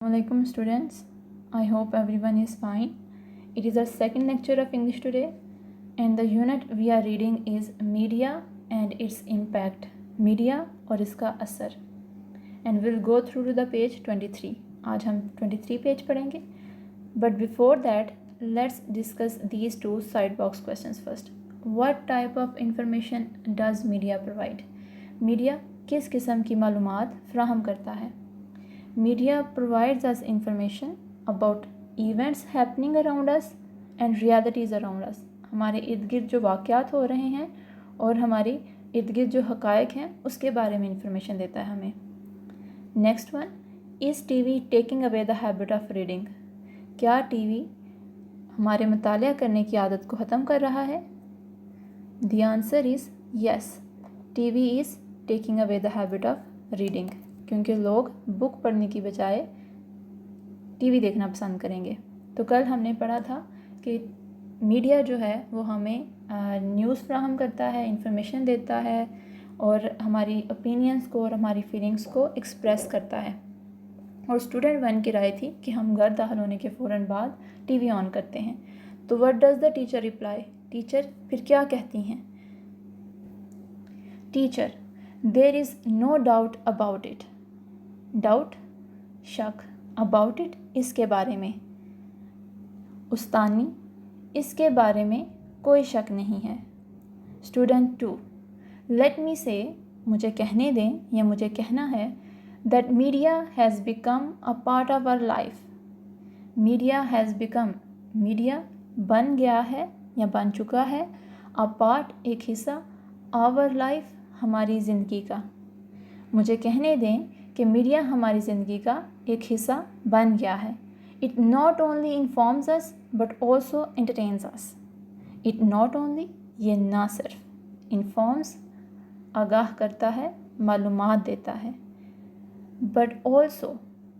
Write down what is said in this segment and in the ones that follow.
Assalamualaikum students. I hope everyone is fine. It is our second lecture of English today, and the unit we are reading is Media and its Impact. Media और इसका असर. And we'll go through to the page 23. आज हम 23 page पढ़ेंगे. But before that, let's discuss these two side box questions first. What type of information does media provide? Media किस किस्म की मालूमात फ्राहम करता है? Media provides us information about events happening around us and realities around us. हमारे इर्द गिर्द जो वाक़यात हो रहे हैं और हमारे इर्द गिर्द जो हक़ाइक़ हैं उसके बारे में इंफॉर्मेशन देता है हमें. Next one, is TV taking away the habit of reading? क्या TV हमारे मुतालिया करने की आदत को ख़त्म कर रहा है? The answer is yes, TV is taking away the habit of reading, क्योंकि लोग बुक पढ़ने की बजाय TV देखना पसंद करेंगे. तो कल हमने पढ़ा था कि मीडिया जो है वो हमें न्यूज़ फ्राहम करता है, इंफॉर्मेशन देता है और हमारी ओपिनियंस को और हमारी फीलिंग्स को एक्सप्रेस करता है. और स्टूडेंट 1 की राय थी कि हम घर दाखिल होने के फ़ौरन बाद TV ऑन करते हैं. तो what does the teacher reply? Teacher फिर क्या कहती हैं? Teacher, there is no doubt about it. Doubt शक, अबाउट इट इसके बारे में, उस्तानी इसके बारे में कोई शक नहीं है. स्टूडेंट 2, लेट मी से मुझे कहने दें या मुझे कहना है that media has become a part of our life. Media has become, media बन गया है या बन चुका है, अ पार्ट एक हिस्सा, आवर लाइफ हमारी ज़िंदगी का. मुझे कहने दें कि मीडिया हमारी ज़िंदगी का एक हिस्सा बन गया है. It not only informs us but also entertains us. It not only, ये ना सिर्फ, इन्फॉर्म्स आगाह करता है, मालूमात देता है, but also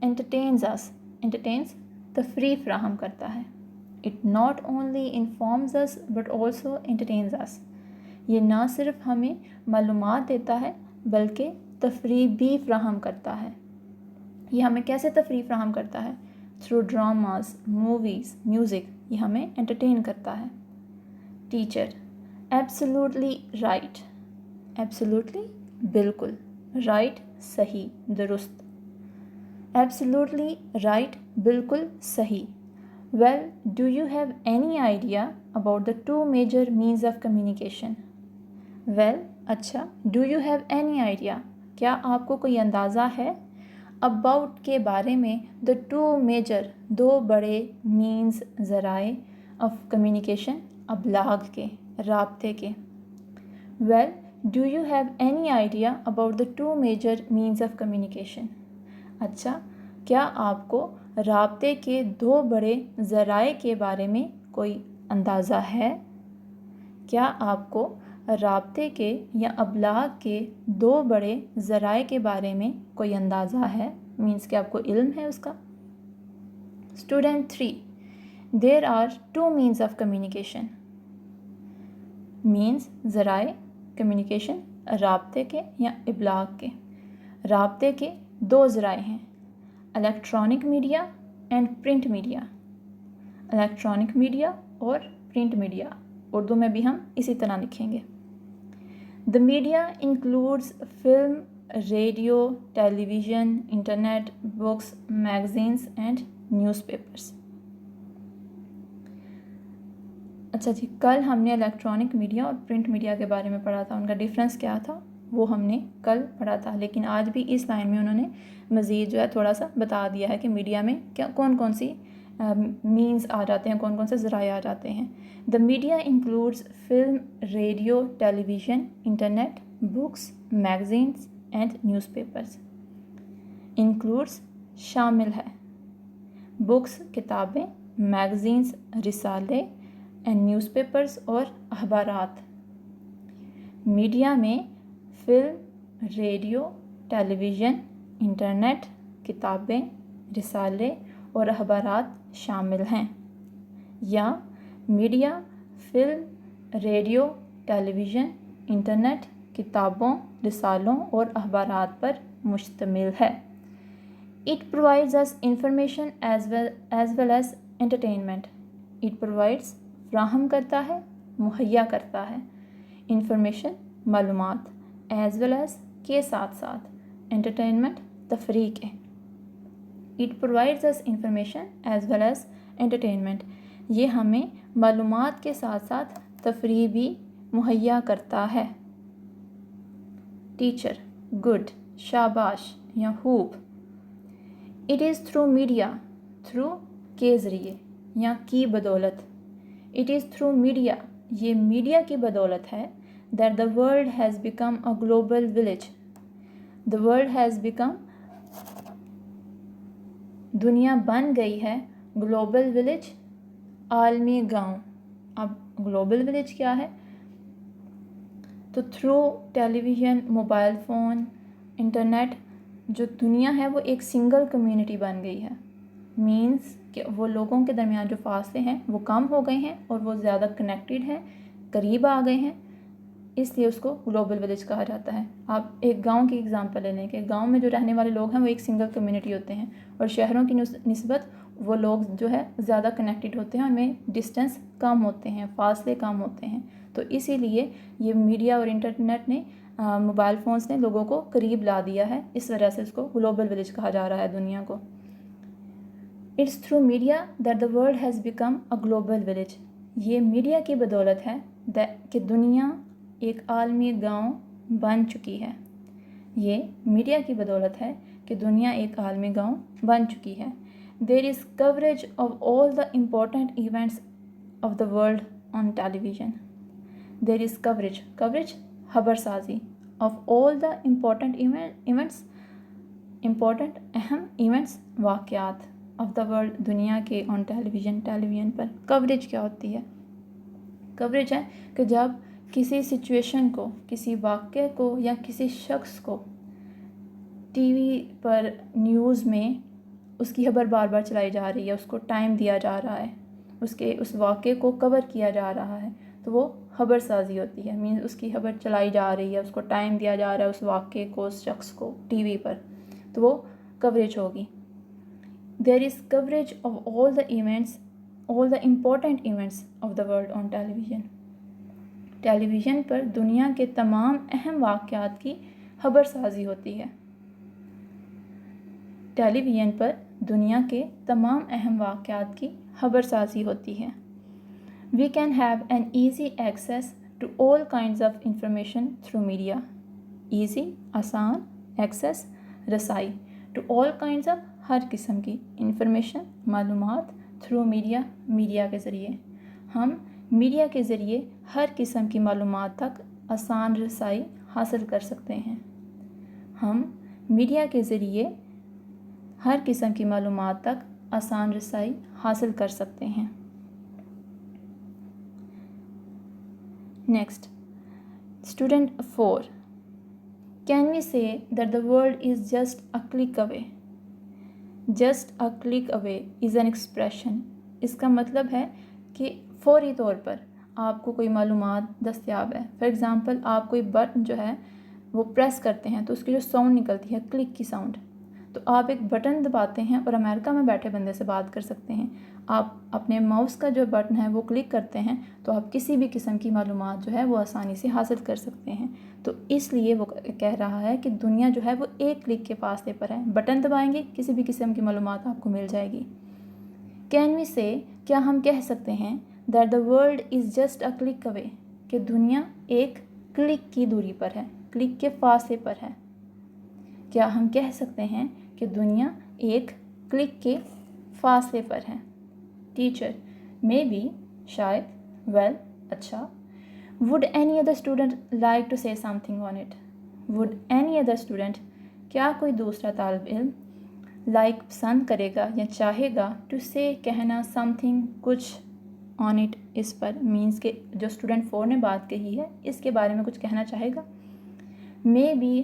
entertains us, entertains तफरीह फ्राहम करता है. It not only informs us but also entertains us, ये ना सिर्फ हमें मालूमात देता है बल्कि तफरीह भी फ्राहम करता है. ये हमें कैसे तफरीह फ्राहम करता है? थ्रू ड्रामाज, मूवीज़, म्यूज़िक, ये हमें एंटरटेन करता है. Teacher, absolutely right. एब्सोल्युटली बिल्कुल, राइट सही, दुरुस्त. एब्सोल्युटली राइट बिल्कुल सही. Well, do you have any idea about the two major means of communication? Well, अच्छा, do you have any idea, क्या आपको कोई अंदाज़ा है? अबाउट के बारे में, द टू मेजर दो बड़े, मीन्स ज़राए, ऑफ कम्युनिकेशन अबलाग के, राब्ते के. Well, do you have any idea about the two major means of communication? अच्छा, क्या आपको राब्ते के दो बड़े ज़राए के बारे में कोई अंदाज़ा है? क्या आपको राब्ते के या अबलाग के दो बड़े ज़राए के बारे में कोई अंदाज़ा है? मीन्स कि आपको इल्म है उसका. Student 3, there are two means of communication. Means ज़राए कम्युनिकेशन राब्ते के या इबलाग के. राब्ते के दो ज़राए हैं, electronic media and print media. Electronic media और प्रिंट मीडिया, उर्दू में भी हम इसी तरह लिखेंगे. The media includes film, radio, television, internet, books, magazines and newspapers. अच्छा जी, कल हमने इलेक्ट्रॉनिक मीडिया और प्रिंट मीडिया के बारे में पढ़ा था, उनका डिफरेंस क्या था वो हमने कल पढ़ा था. लेकिन आज भी इस लाइन में उन्होंने मज़ीद जो है थोड़ा सा बता दिया है कि मीडिया में क्या कौन कौन सी मीन्स आ जाते हैं, कौन कौन से ज़राए आ जाते हैं. The media includes film, radio, television, internet, books, magazines and newspapers. Includes शामिल है, बुक्स किताबें, मैगज़ीन्स रिसाले एंड न्यूज़पेपर्स और अखबारात. मीडिया में फिल्म, रेडियो, टेलीविज़न, इंटरनेट, किताबें, रिसाले और अखबारात शामिल हैं. या media film, radio, television, internet, किताबों, रिसालों और अखबारात पर मुश्तमिल है. It provides us information as well as entertainment. It provides فراہم کرتا ہے, مہیا کرتا ہے, information معلومات, as well as کے ساتھ ساتھ, entertainment تفریح کے. It provides us information as well as entertainment. یہ ہمیں معلومات کے ساتھ ساتھ تفریح بھی مہیا کرتا ہے. ٹیچر گڈ, شاباش یا خوب. It is through media, through کے ذریعے یا کی بدولت. It is through media, یہ میڈیا کی بدولت ہے, that the world has become a global village. The world has become, دنیا بن گئی ہے, global village, عالمی گاؤں. اب global village کیا ہے؟ تو through ٹیلی ویژن, موبائل فون, انٹرنیٹ, جو دنیا ہے وہ ایک سنگل کمیونٹی بن گئی ہے. مینس کہ وہ لوگوں کے درمیان جو فاصلے ہیں وہ کم ہو گئے ہیں اور وہ زیادہ کنیکٹڈ ہیں, قریب آ گئے ہیں, اس لیے اس کو گلوبل ولیج کہا جاتا ہے. آپ ایک گاؤں کی اگزامپل لے لیں کہ گاؤں میں جو رہنے والے لوگ ہیں وہ ایک سنگل کمیونٹی ہوتے ہیں, اور شہروں کی نسبت وہ لوگ جو ہے زیادہ کنیکٹڈ ہوتے ہیں, ان میں ڈسٹینس کم ہوتے ہیں, فاصلے کم ہوتے ہیں. تو اسی لیے یہ میڈیا اور انٹرنیٹ نے, موبائل فونس نے لوگوں کو قریب لا دیا ہے, اس وجہ سے اس کو گلوبل ولیج کہا جا رہا ہے دنیا کو. It's through media that the world has become a global village. یہ میڈیا کی بدولت ہے کہ دنیا ایک عالمی گاؤں بن چکی ہے. یہ میڈیا کی بدولت ہے کہ دنیا ایک عالمی گاؤں بن چکی ہے. There is coverage of all the important events of the world on television. There is coverage خبر سازی, of all the important events, important اہم ایونٹس, واقعات, آف دا ورلڈ دنیا کے, آن ٹیلی ویژن پر. کوریج کیا ہوتی ہے؟ کوریج ہے کہ جب کسی سچویشن کو, کسی واقعے کو یا کسی شخص کو ٹی وی پر, نیوز میں اس کی خبر بار بار چلائی جا رہی ہے, اس کو ٹائم دیا جا رہا ہے, اس واقعے کو کور کیا جا رہا ہے, تو وہ خبر سازی ہوتی ہے. مینس اس کی خبر چلائی جا رہی ہے, اس کو ٹائم دیا جا رہا ہے اس واقعے کو, اس شخص کو ٹی وی پر, تو وہ کوریج ہوگی. There is coverage of all the events, all the important events of the world on television. Television پر دنیا کے تمام اہم واقعات کی خبر سازی ہوتی ہے. ٹیلی ویژن پر دنیا کے تمام اہم واقعات کی خبر سازی ہوتی ہے. We can have an easy access to all kinds of information through media. Easy, آسان, access, رسائی, to all kinds of, ہر قسم کی, information, معلومات, through media, میڈیا کے ذریعے. ہم میڈیا کے ذریعے ہر قسم کی معلومات تک آسان رسائی حاصل کر سکتے ہیں. ہم میڈیا کے ذریعے ہر قسم کی معلومات تک آسان رسائی حاصل کر سکتے ہیں. Next, student 4. Can we say that the world is just a click away? Just a click away is an expression. اس کا مطلب ہے کہ فوری طور پر آپ کو کوئی معلومات دستیاب ہے. فار ایگزامپل آپ کوئی بٹن جو ہے وہ پریس کرتے ہیں تو اس کی جو ساؤنڈ نکلتی ہے, کلک کی ساؤنڈ, تو آپ ایک بٹن دباتے ہیں اور امریکہ میں بیٹھے بندے سے بات کر سکتے ہیں. آپ اپنے ماؤس کا جو بٹن ہے وہ کلک کرتے ہیں تو آپ کسی بھی قسم کی معلومات جو ہے وہ آسانی سے حاصل کر سکتے ہیں. تو اس لیے وہ کہہ رہا ہے کہ دنیا جو ہے وہ ایک کلک کے فاصلے پر ہے. بٹن دبائیں گے, کسی بھی قسم کی معلومات آپ کو مل جائے گی. کین وی سے, کیا ہم کہہ سکتے ہیں, that the world is just a click away, کہ دنیا ایک کلک کی دوری پر ہے, کلک کے فاصلے پر ہے. کیا ہم کہہ سکتے ہیں کہ دنیا ایک کلک کے فاصلے پر ہے؟ ٹیچر مے بی, شاید, ویل, اچھا. Would any other student like to say something on it? Would any other student, کیا کوئی دوسرا طالب علم, لائک پسند کرے گا یا چاہے گا, ٹو سے کہنا, سم تھنگ کچھ, on it us per, means کہ جو اسٹوڈنٹ 4 نے بات کہی ہے اس کے بارے میں کچھ کہنا چاہے گا. Maybe,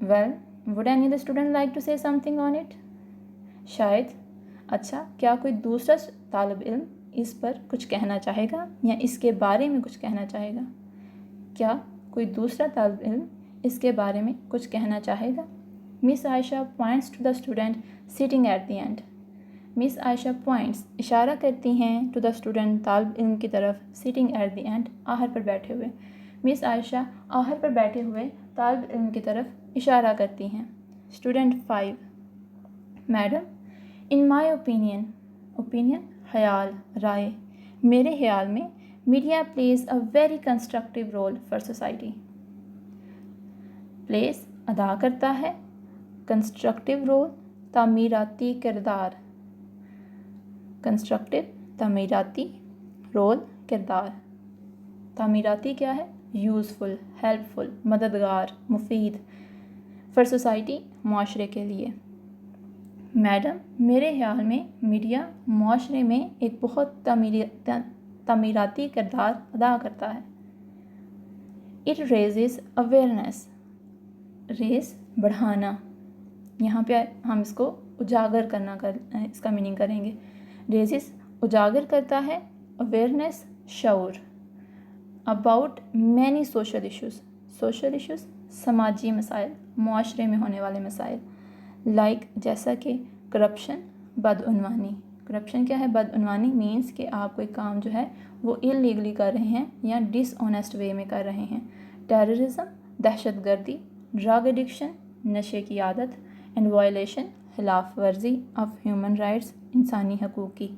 well, would any other student like to say something on it? شاید, اچھا. کیا کوئی دوسرا طالب علم اس پر کچھ کہنا چاہے گا یا اس کے بارے میں کچھ کہنا چاہے گا؟ کیا کوئی دوسرا طالب علم اس کے بارے میں کچھ کہنا چاہے گا؟ Miss Aisha points to the student sitting at the end. Miss Aisha points इशारा करती हैं to the student तालिब इल्म की तरफ sitting at the end आहर पर बैठे हुए. Miss Aisha आहर पर बैठे हुए तालिब इल्म की तरफ इशारा करती हैं. Student 5. Madam, in my opinion, ख्याल, राय, मेरे ख्याल में media plays a very constructive role for society. Plays अदा करता है, कंस्ट्रक्टिव रोल तामीराती किरदार, कंस्ट्रक्टिव तामीराती रोल किरदार. तामीराती क्या है? यूज़फुल, हेल्पफुल, मददगार, मुफीद. फॉर सोसाइटी माशरे के लिए. मैडम, मेरे ख्याल में मीडिया माशरे में एक बहुत तामीराती किरदार अदा करता है. It raises awareness. रेस बढ़ाना, यहाँ पे हम इसको उजागर करना इसका मीनिंग करेंगे. रेजिस उजागर करता है, अवेयरनेस शऊर. About many social issues. Social issues समाजी मसाइल, मुआशरे में होने वाले मसाइल. लाइक जैसा कि करप्शन, बदउनवानी. करप्शन क्या है? बदउनवानी मीन्स कि आप कोई काम जो है वो इलीगली कर रहे हैं या डिसऑनेस्ट वे में कर रहे हैं. टेररिज्म दहशतगर्दी. ड्रग एडिक्शन नशे की आदत. एंड वायलेशन खिलाफ वर्जी ऑफ ह्यूमन राइट्स इंसानी हकूक़ की.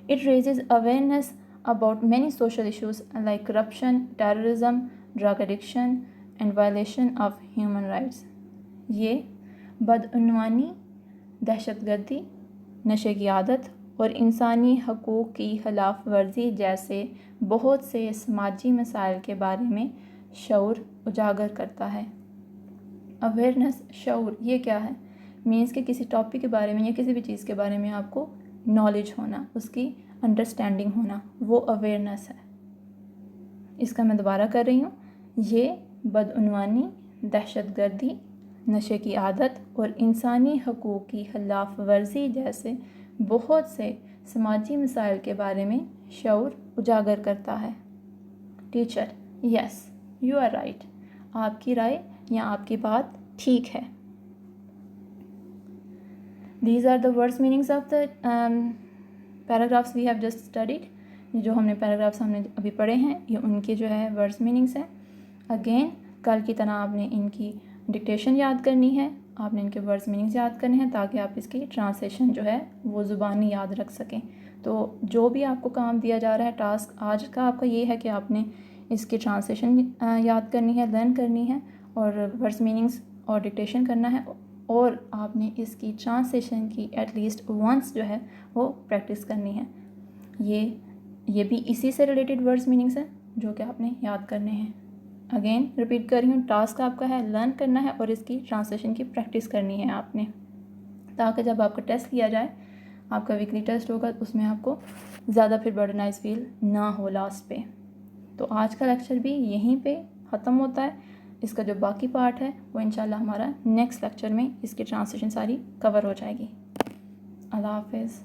It raises awareness about many social issues like corruption, terrorism, drug addiction and violation of human rights. ये बदउनवानी, दहशतगर्दी, नशे की आदत और इंसानी हकूक़ की खिलाफ वर्जी जैसे बहुत से समाजी मसाइल के बारे में शऊर उजागर करता है. अवेयरनेस, शऊर, ये क्या है? मीन्स कि किसी टॉपिक के बारे में या किसी भी चीज़ के बारे में आपको नॉलेज होना, उसकी अंडरस्टैंडिंग होना, वो अवेयरनेस है. इसका मैं दोबारा कर रही हूँ. ये बदउनवानी, दहशतगर्दी, नशे की आदत और इंसानी हकूक़ की खिलाफ वर्जी जैसे बहुत से समाजी मसाइल के बारे में शऊर उजागर करता है. Teacher, yes, you are right. आपकी राय या आपकी बात ठीक है. These are the words meanings of the paragraphs we have just studied. ये जो हमने पैराग्राफ्स हमने अभी पढ़े हैं ये उनके जो है वर्ड्स मीनिंग्स हैं. अगेन कल की तरह आपने इनकी डिक्टेशन याद करनी है, आपने इनके वर्ड्स मीनिंग्स याद करने हैं ताकि आप इसकी ट्रांसलेशन जो है वो ज़ुबानी याद रख सकें. तो जो भी आपको काम दिया जा रहा है, टास्क आज का आपका ये है कि आपने इसकी ट्रांसलेशन याद करनी है, लर्न करनी है और वर्ड्स मीनिंग्स और डिक्टेशन करना है और आपने इसकी ट्रांसलेशन की एटलीस्ट वंस जो है वो प्रैक्टिस करनी है. ये भी इसी से रिलेटेड वर्ड्स मीनिंग्स हैं जो कि आपने याद करने हैं. अगेन रिपीट कर रही हूँ, टास्क आपका है लर्न करना है और इसकी ट्रांसलेशन की प्रैक्टिस करनी है आपने, ताकि जब आपका टेस्ट लिया जाए, आपका वीकली टेस्ट होगा, उसमें आपको ज़्यादा फिर बर्डनाइज फील ना हो लास्ट पे. तो आज का लेक्चर भी यहीं पे ख़त्म होता है. इसका जो बाकी पार्ट है वो इंशाल्लाह हमारा नेक्स्ट लेक्चर में इसकी ट्रांसलेशन सारी कवर हो जाएगी. अल्लाह हाफ़िज़.